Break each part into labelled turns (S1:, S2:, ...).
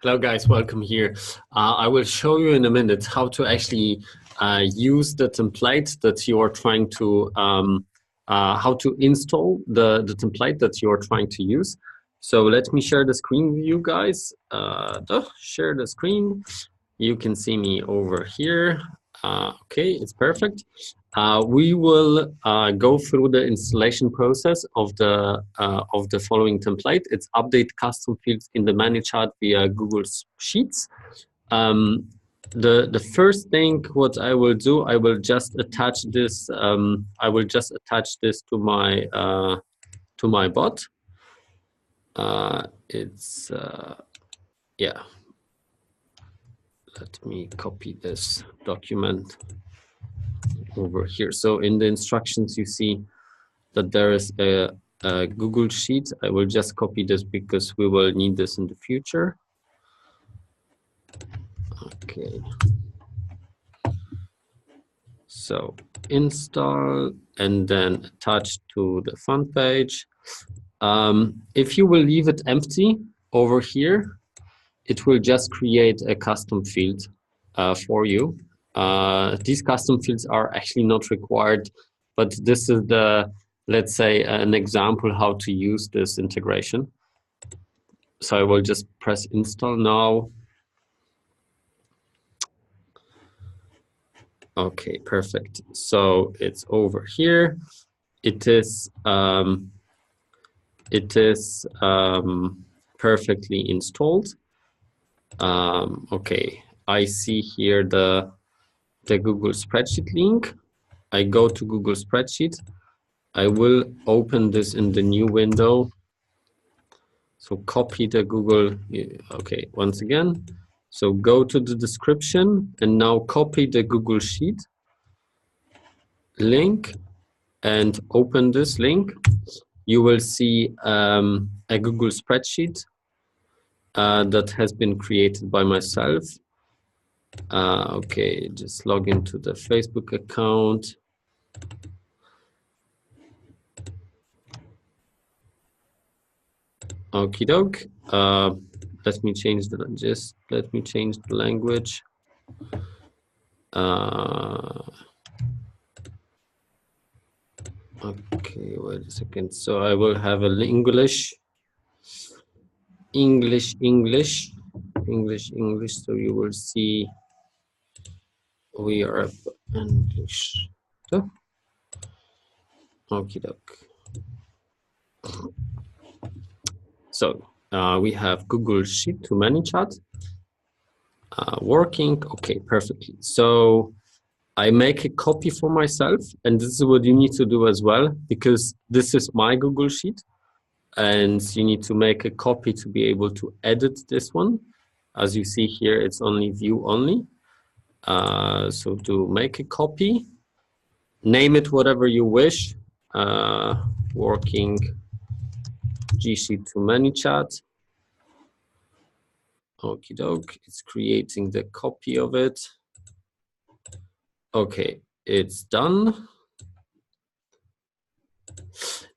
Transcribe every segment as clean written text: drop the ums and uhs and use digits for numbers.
S1: Hello guys, welcome here. I will show you in a minute how to actually use the template that you are trying to, how to install the template that you are trying to use. So let me share the screen with you guys. Share the screen. You can see me over here. Okay, it's perfect. We will go through the installation process of the following template. It's update custom fields in the Manychat via Google Sheets. The first thing what I will do, I will just attach this. I will just attach this to my bot. Yeah. Let me copy this document over here. So in the instructions, you see that there is a Google Sheet. I will just copy this because we will need this in the future. Okay. So install and then attach to the front page. If you will leave it empty over here, it will just create a custom field for you. These custom fields are actually not required, but this is the, let's say, an example how to use this integration. So I will just press install now. Okay, perfect. So it's over here. It is perfectly installed. Okay, I see here the Google Spreadsheet link. I go to Google Spreadsheet. I will open this in the new window. So copy the Google, okay, once again. So go to the description and now copy the Google Sheet link and open this link. You will see a Google spreadsheet that has been created by myself. Okay, just log into the Facebook account. Okie doke. Let me change the language. Okay, wait a second. So I will have an English. So you will see we are English. Okie doke. So we have Google Sheet to Manychat working. Okay, perfectly. So I make a copy for myself, and this is what you need to do as well, because this is my Google Sheet, and you need to make a copy to be able to edit this one. As you see here, it's only view only. So to make a copy, name it whatever you wish. Working G Sheet to Manychat. Okie doke, it's creating the copy of it. Okay, it's done.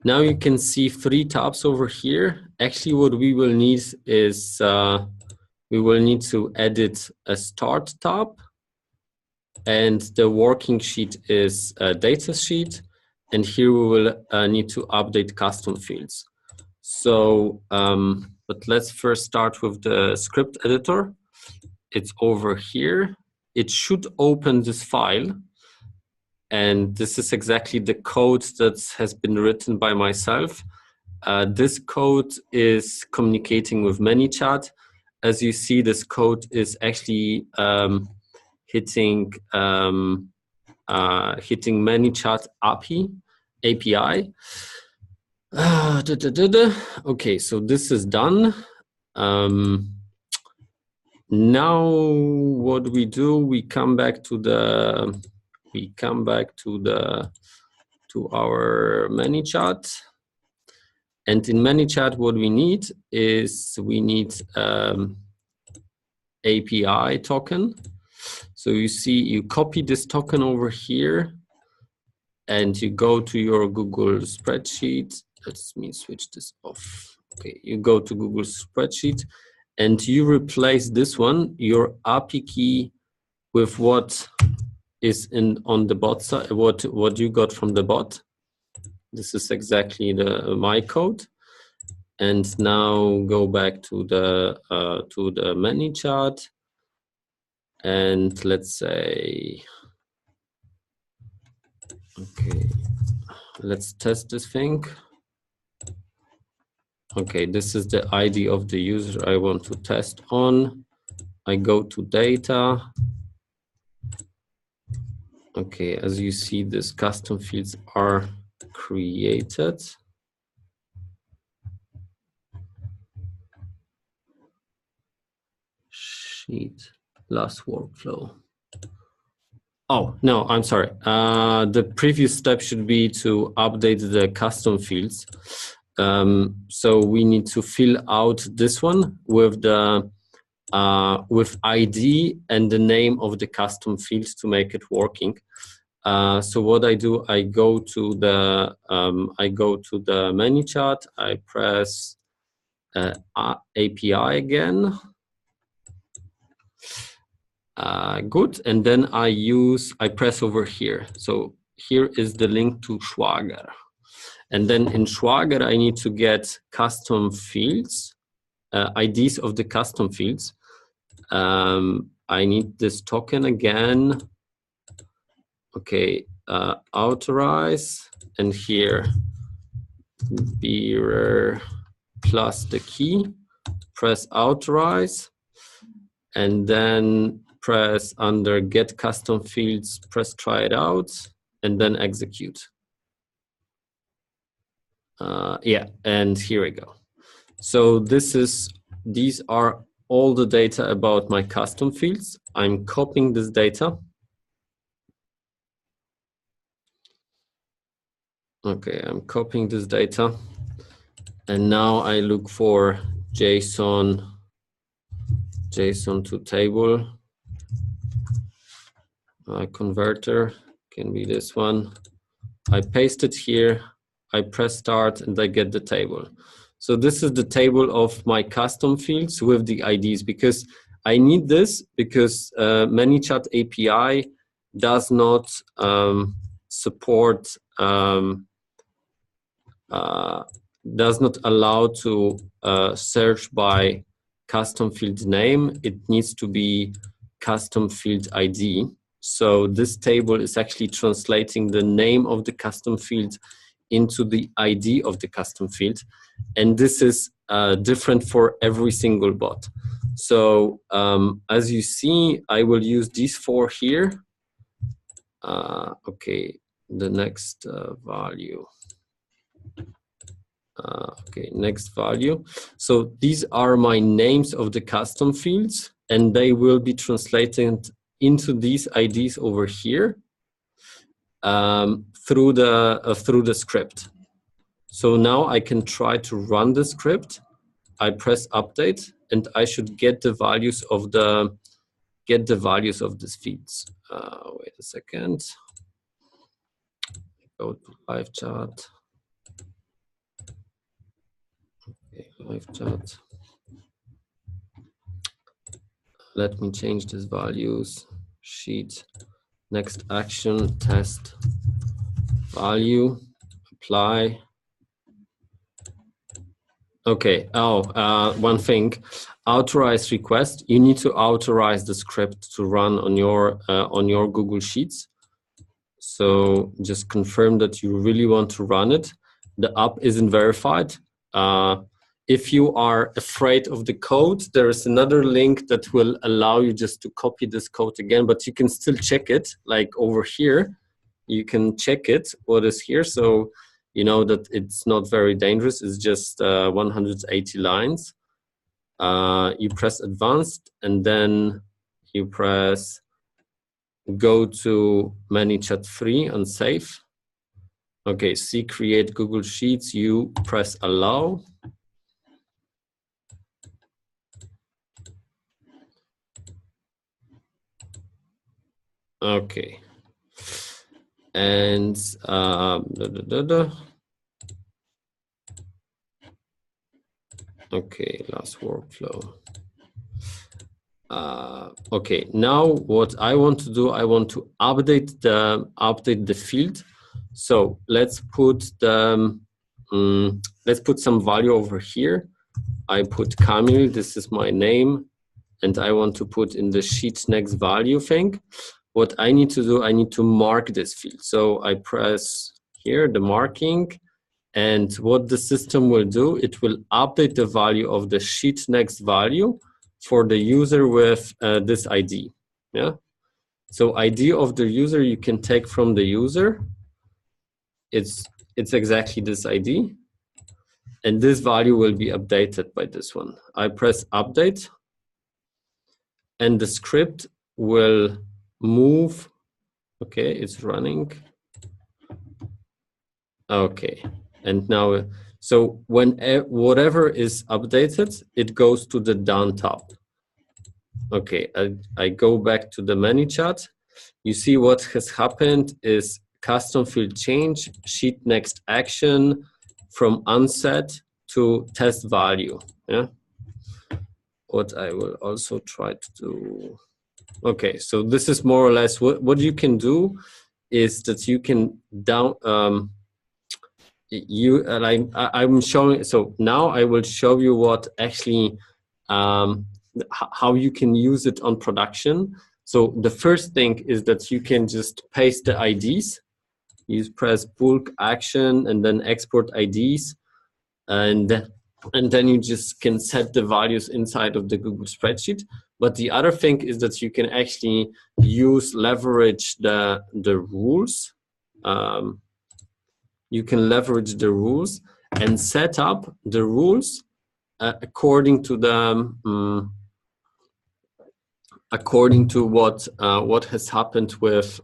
S1: Now you can see 3 tabs over here. Actually, what we will need is we will need to edit a start tab, and the working sheet is a data sheet, and here we will need to update custom fields. So, but let's first start with the script editor. It's over here. It should open this file. And this is exactly the code that has been written by myself. This code is communicating with Manychat. As you see, this code is actually hitting Manychat API. Okay, so this is done. Now what we do, we come back to our Manychat. And in Manychat, what we need is API token. So you see, you copy this token over here, and you go to your Google spreadsheet. Let me switch this off. Okay, you go to Google spreadsheet, and you replace this one, your API key, with what is on the bot side, what you got from the bot. This is exactly my code. And now go back to the Manychat, and let's say, okay, let's test this thing. Okay, this is the ID of the user I want to test on. I go to data. Okay, as you see, these custom fields are created. Sheet, last workflow. Oh, no, I'm sorry. The previous step should be to update the custom fields. So we need to fill out this one with the with ID and the name of the custom fields to make it working. So what I do, I go to the Manychat, I press API again. Good, and then I press over here. So here is the link to Schwager. And then in Schwager, I need to get custom fields, IDs of the custom fields. I need this token again. Okay, authorize, and here bearer plus the key, press authorize, and then press under get custom fields, press try it out, and then execute. Yeah, and here we go. So these are all the data about my custom fields. I'm copying this data. Okay, I'm copying this data. And now I look for JSON to table. Converter can be this one. I paste it here, I press start, and I get the table. So this is the table of my custom fields with the IDs, because I need this because Manychat API does not support, does not allow to search by custom field name. It needs to be custom field ID. So this table is actually translating the name of the custom field into the ID of the custom field. And this is different for every single bot. So as you see, I will use these four here. Okay, the next value. Okay, next value. So these are my names of the custom fields, and they will be translated into these IDs over here through the script. So now I can try to run the script. I press update, and I should get the values of these fields. Wait a second. Go to live chat. Okay, live chat. Let me change these values. Sheet, next action, test, value, apply. Okay, one thing, authorize request. You need to authorize the script to run on your Google Sheets. So just confirm that you really want to run it. The app isn't verified. If you are afraid of the code, there is another link that will allow you just to copy this code again, but you can still check it, like over here. You can check it, what is here. So you know that it's not very dangerous. It's just 180 lines. You press advanced, and then you press go to Manychat 3 and save. Okay, see create Google Sheets, you press allow. Okay. And okay, last workflow. Okay, now what I want to do, I want to update the field. So let's put let's put some value over here. I put Kamil, this is my name, and I want to put in the sheet next value thing. What I need to do, I need to mark this field. So I press here the marking, and what the system will do, it will update the value of the sheet next value for the user with this ID. Yeah. So ID of the user you can take from the user. It's exactly this ID, and this value will be updated by this one. I press update, and the script will move. Okay, it's running. Okay, and now, so when whatever is updated, it goes to the done tab. Okay, I go back to the Manychat. You see what has happened is custom field change, sheet next action from unset to test value. Yeah. What I will also try to do. Okay, so this is more or less what you can do is that you can I'm showing. So now I will show you what actually how you can use it on production. So the first thing is that you can just paste the IDs. You press bulk action and then export IDs, and then you just can set the values inside of the Google spreadsheet. But the other thing is that you can actually leverage the rules. You can leverage the rules and set up the rules according to the according to what has happened with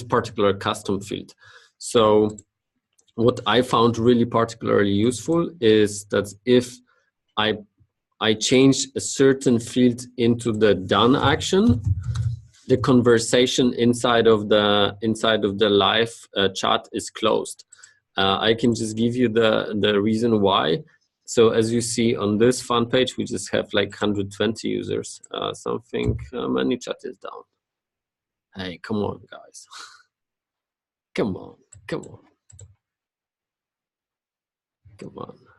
S1: particular custom field. So what I found really particularly useful is that if I change a certain field into the done action, the conversation inside of the live chat is closed. I can just give you the reason why. So as you see on this fun page, we just have like 120 users. Manychat is down. Hey, come on, guys. Come on.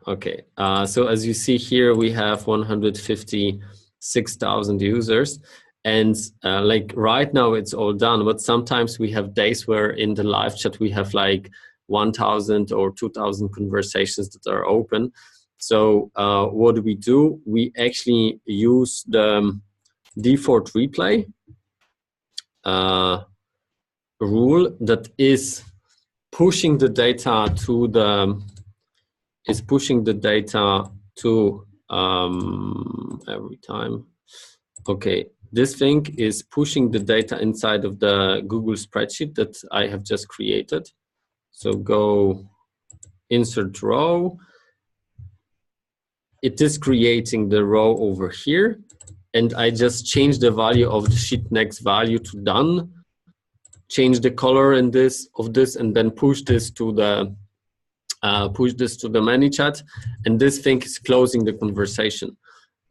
S1: Okay. So as you see here, we have 156,000 users. And like right now it's all done, but sometimes we have days where in the live chat we have like 1,000 or 2,000 conversations that are open. So what do? We actually use the default replay rule that is pushing the data to every time. Okay, this thing is pushing the data inside of the Google spreadsheet that I have just created. So go insert row. It is creating the row over here, and I just change the value of the sheet next value to done, change the color in this, and then push this to the Manychat, and this thing is closing the conversation.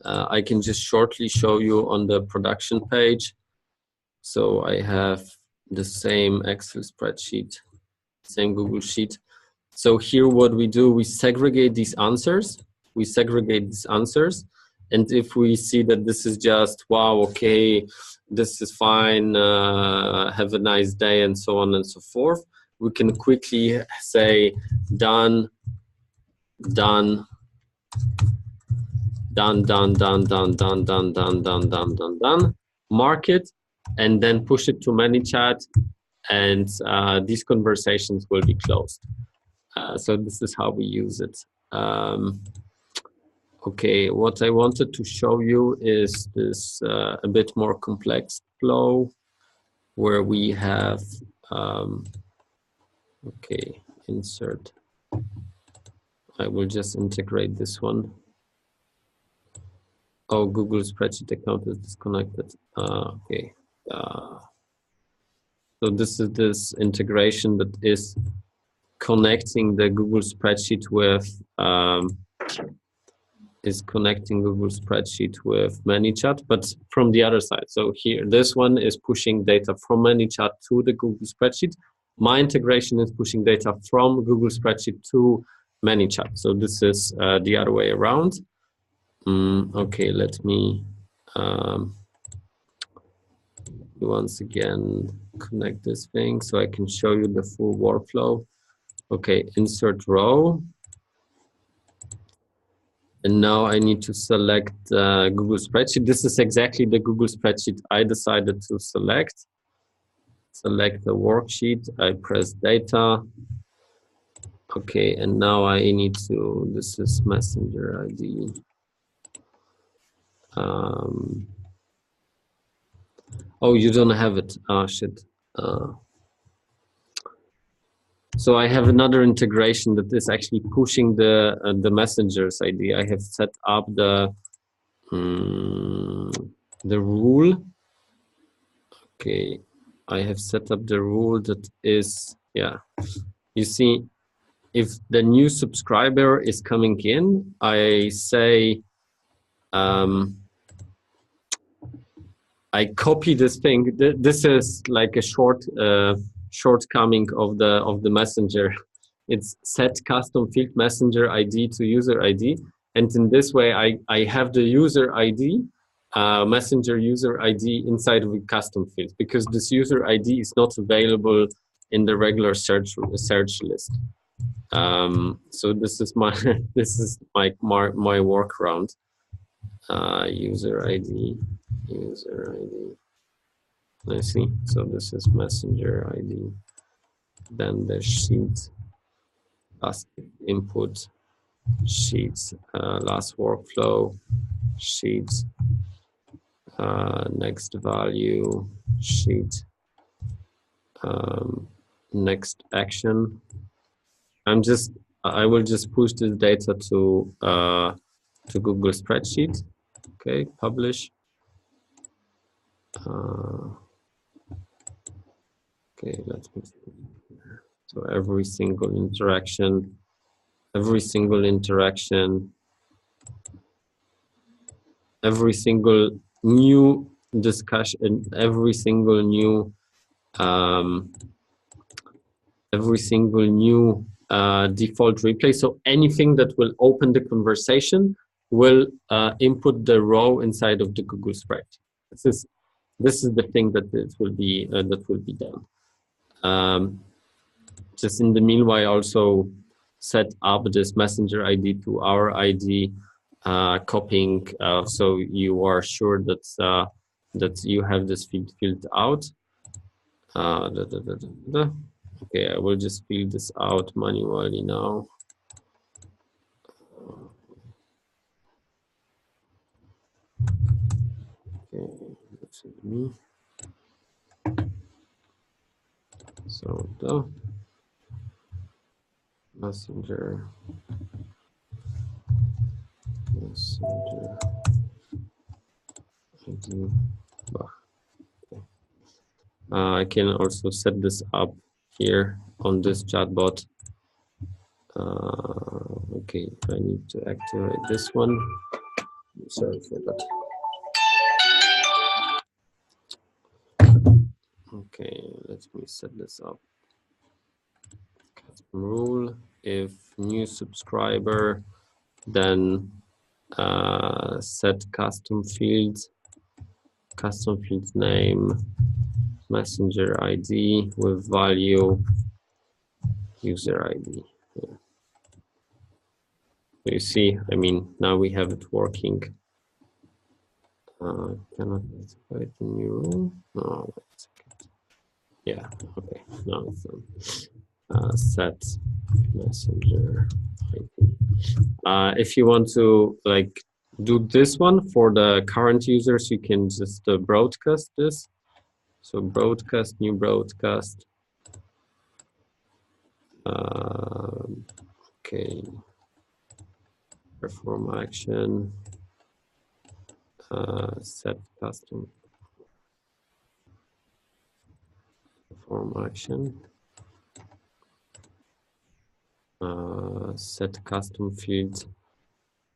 S1: I can just shortly show you on the production page. So I have the same Excel spreadsheet, same Google Sheet. So here what we do, we segregate these answers. And if we see that this is just, wow, okay, this is fine, have a nice day, and so on and so forth, we can quickly say done, mark it, and then push it to Manychat, and these conversations will be closed. So this is how we use it. Okay, what I wanted to show you is this a bit more complex flow where we have, okay, insert. I will just integrate this one. Oh, Google spreadsheet account is disconnected. Okay. So this is this integration that is connecting the Google spreadsheet with is connecting Google Spreadsheet with Manychat, but from the other side. So here, this one is pushing data from Manychat to the Google Spreadsheet. My integration is pushing data from Google Spreadsheet to Manychat. So this is the other way around. Okay, let me once again connect this thing so I can show you the full workflow. Okay, insert row. And now I need to select Google Spreadsheet. This is exactly the Google Spreadsheet I decided to select. Select the worksheet, I press data. Okay, and now I need to, this is Messenger ID. Oh, you don't have it. Oh, shit. So I have another integration that is actually pushing the messenger's ID. I have set up the rule. Okay, I have set up the rule that is, yeah. You see, if the new subscriber is coming in, I say, I copy this thing. This is like a shortcoming of the messenger. It's set custom field messenger ID to user ID, and in this way, I have the user ID, messenger user ID inside of a custom field, because this user ID is not available in the regular search list. So this is my this is my workaround. User ID. I see. So this is messenger ID. Then the sheet, last input, sheets, last workflow, sheet, next value, sheet, next action. I will just push this data to Google Spreadsheet. Okay, publish. Okay, let me see. So every single interaction, every single new discussion, every single new default replay. So anything that will open the conversation will input the row inside of the Google spreadsheet. This is the thing that will be done. Just in the meanwhile, also set up this messenger ID to our ID, copying, so you are sure that that you have this field filled out. Okay, I will just fill this out manually now. Okay, this is me. So the messenger ID. I can also set this up here on this chatbot. Okay, I need to activate this one. Sorry for that. Okay, let me set this up. Custom rule: if new subscriber, then set custom field name, messenger ID with value user ID. Yeah. You see, I mean, now we have it working. Cannot activate the new rule. No, wait a second. Yeah, okay, now it's done. Set messenger ID. If you want to like do this one for the current users, you can just broadcast this. So broadcast, new broadcast. Okay. Perform action. Set custom. Perform action. Set custom field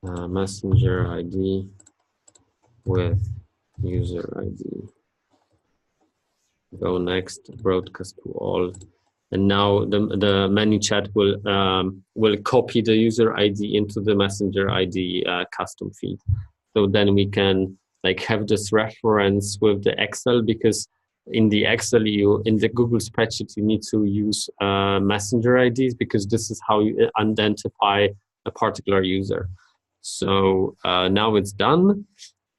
S1: messenger ID with user ID. Go next, broadcast to all. And now the Manychat will copy the user ID into the messenger ID custom feed. So then we can like have this reference with the Excel, because in the Excel in the Google spreadsheet you need to use messenger IDs, because this is how you identify a particular user. So now it's done.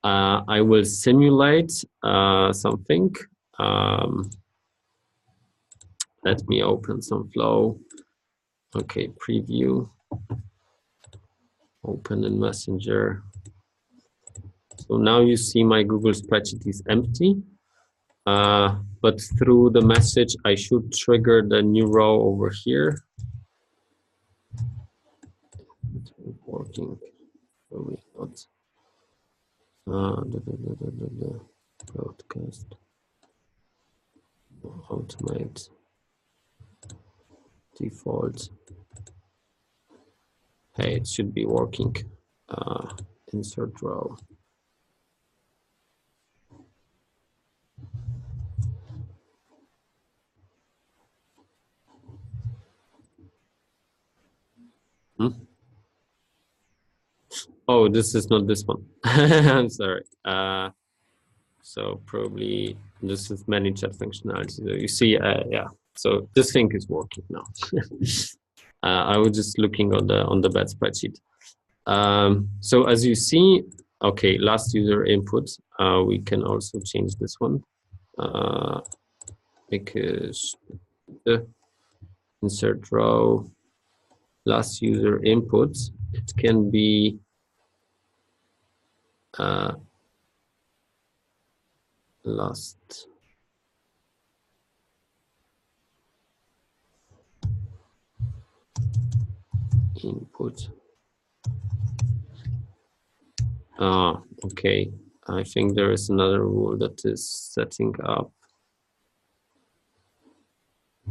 S1: I will simulate something. Let me open some flow. Okay, preview. Open in Messenger. So now you see my Google spreadsheet is empty. But through the message, I should trigger the new row over here. It's working. Probably not. Broadcast. Automate. Default. Hey, it should be working. Insert row. Oh, this is not this one. I'm sorry. So probably this is Manychat functionality. So you see, yeah. So this thing is working now. I was just looking on the bad spreadsheet. So as you see, okay, last user input. We can also change this one because the insert row last user input. It can be last input. Okay. I think there is another rule that is setting up.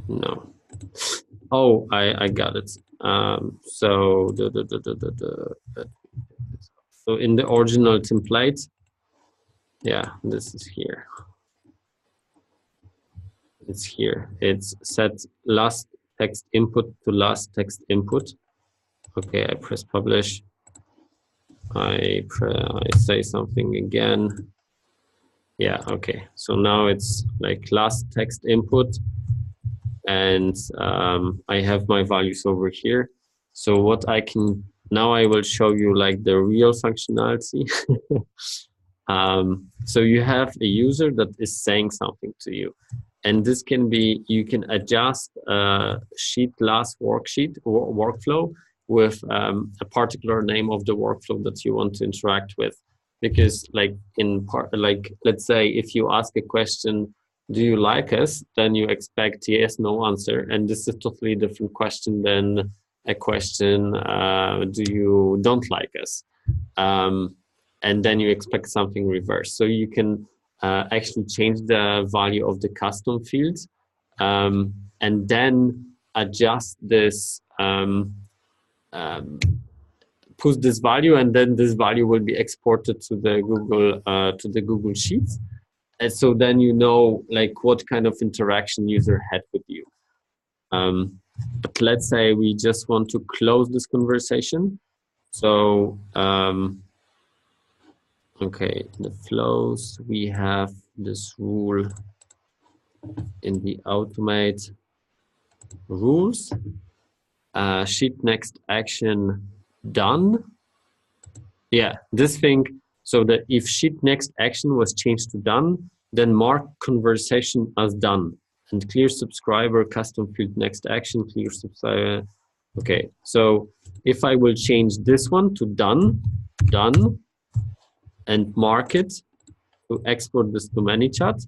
S1: No. Oh, I got it. So so in the original template, yeah, this is here. It's here. It's set last text input to last text input. Okay, I press publish. I say something again. Yeah, okay. So now it's like last text input, and I have my values over here. So what I can, now I will show you like the real functionality. So you have a user that is saying something to you. And this can be, you can adjust sheet last worksheet or workflow with a particular name of the workflow that you want to interact with. Because like in part, like let's say if you ask a question, do you like us? Then you expect yes, no answer. And this is a totally different question than a question, do you don't like us? And then you expect something reverse. So you can actually change the value of the custom fields and then adjust this, push this value, and then this value will be exported to the Google Sheets. And so then you know like what kind of interaction user had with you. But let's say we just want to close this conversation. So okay, the flows, we have this rule in the automate rules. Sheet next action done. Yeah, this thing, so that if sheet next action was changed to done, then mark conversation as done. And clear subscriber, custom field next action, clear subscriber. Okay, so if I will change this one to done, and mark it to export this to Manychat,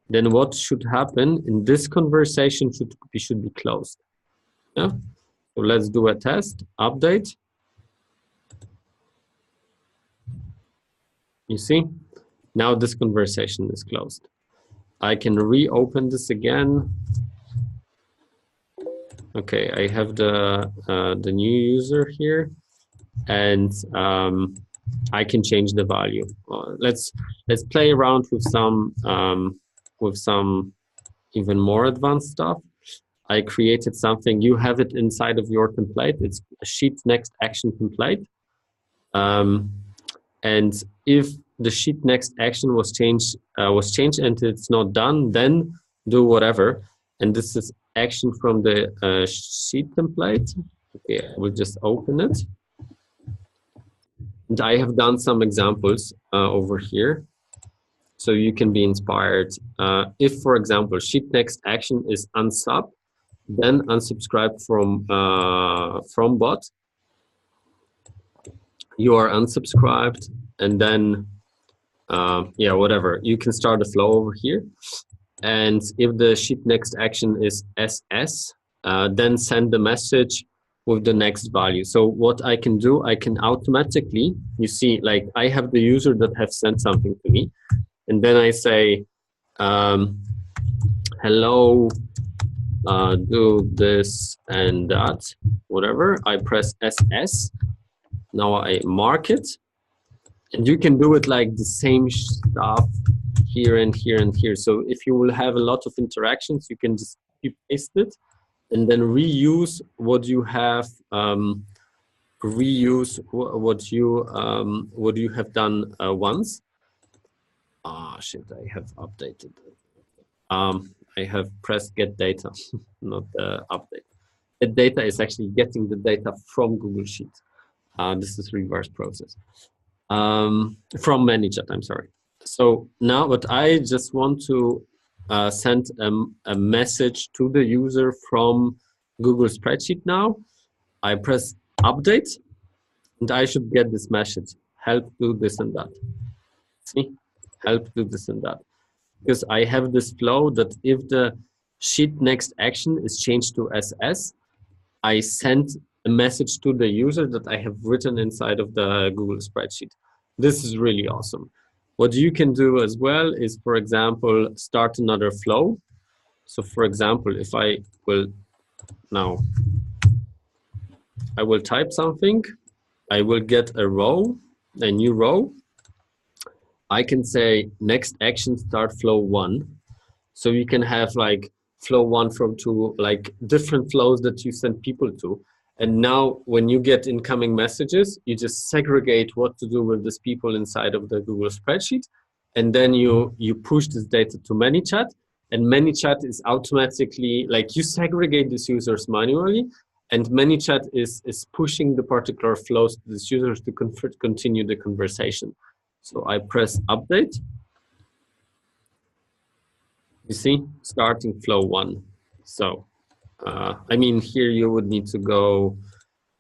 S1: then what should happen in this conversation should be closed. Yeah. So let's do a test. Update. You see, now this conversation is closed. I can reopen this again. Okay, I have the new user here, and I can change the value. Let's play around with some even more advanced stuff. I created something. You have it inside of your template. It's a sheet next action template. And if the sheet next action was changed and it's not done, then do whatever. And this is action from the sheet template. Okay, I will just open it. And I have done some examples over here, so you can be inspired. If, for example, sheet next action is unsub, then unsubscribe from bot. You are unsubscribed, and then yeah, whatever. You can start a flow over here. And if the sheet next action is SS, then send the message with the next value. So what I can do, I can automatically, you see, like I have the user that have sent something to me, and then I say, hello, do this and that, whatever. I press SS. Now I mark it. And you can do it like the same stuff here and here and here. So if you will have a lot of interactions, you can just paste it and then reuse what you have, reuse what you have done once. Ah, shit, I have updated. I have pressed get data, not update. Get data is actually getting the data from Google Sheet. This is reverse process. From Manychat, I'm sorry. So now what I just want to send a message to the user from Google Spreadsheet now. I press update and I should get this message, help do this and that. See, help do this and that. Because I have this flow that if the sheet next action is changed to SS, I send a message to the user that I have written inside of the Google Spreadsheet. This is really awesome. What you can do as well is, for example, start another flow. So for example, if I will now, I will type something, I will get a row, a new row. I can say next action start flow 1. So you can have like flow 1 from 2, like different flows that you send people to. And now when you get incoming messages, you just segregate what to do with these people inside of the Google spreadsheet. And then you push this data to Manychat, and Manychat is automatically, like you segregate these users manually, and Manychat is pushing the particular flows to these users to continue the conversation. So I press update. You see, starting flow 1. So, I mean, here you would need to go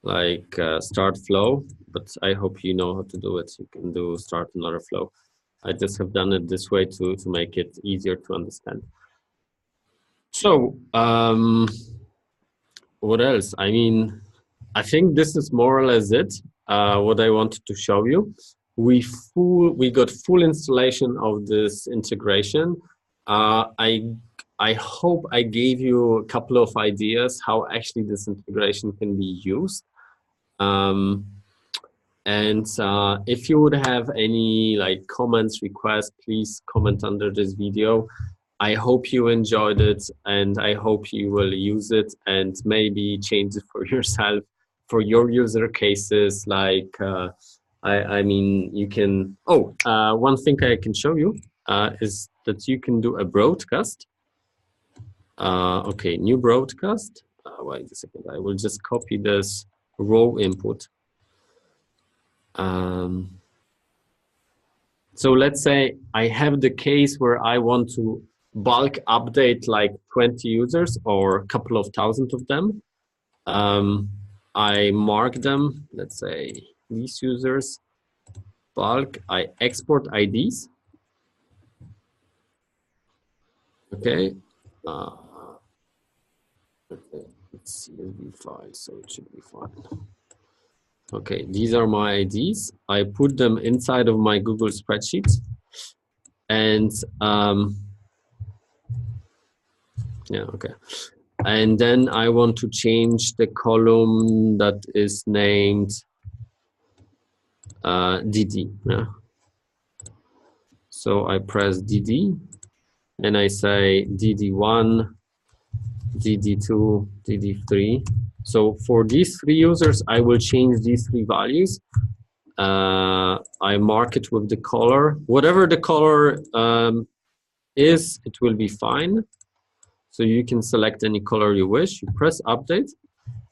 S1: like start flow, but I hope you know how to do it. You can do start another flow. I just have done it this way to make it easier to understand. So, what else? I mean, I think this is more or less it, what I wanted to show you. We got full installation of this integration. I hope I gave you a couple of ideas how actually this integration can be used. And if you would have any like comments, requests, please comment under this video. I hope you enjoyed it, and I hope you will use it and maybe change it for yourself, for your user cases. Like, I mean, you can, one thing I can show you is that you can do a broadcast. Okay, new broadcast. Wait a second, I will just copy this row input. So let's say I have the case where I want to bulk update like 20 users or a couple of thousand of them. I mark them, let's say these users, bulk, I export IDs. Okay. Okay, it's CSV file, so it should be fine. Okay, these are my IDs. I put them inside of my Google spreadsheet. And yeah, okay. And then I want to change the column that is named DD. Yeah. So I press DD and I say DD1, DD2, DD3. So for these three users, I will change these three values. I mark it with the color. Whatever the color is, it will be fine. So you can select any color you wish. You press update.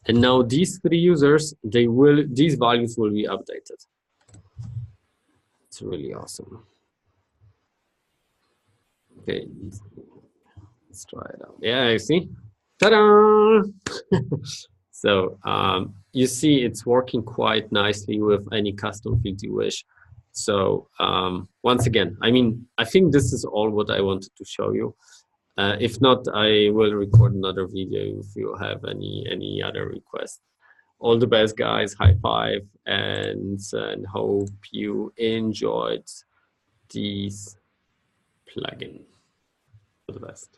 S1: And now these three users, these values will be updated. It's really awesome. Okay, let's try it out. Yeah, you see? Ta-da! So you see it's working quite nicely with any custom field you wish. So once again, I mean, I think this is all what I wanted to show you. If not, I will record another video if you have any other requests. All the best, guys. High five, and hope you enjoyed these plugins. All the best.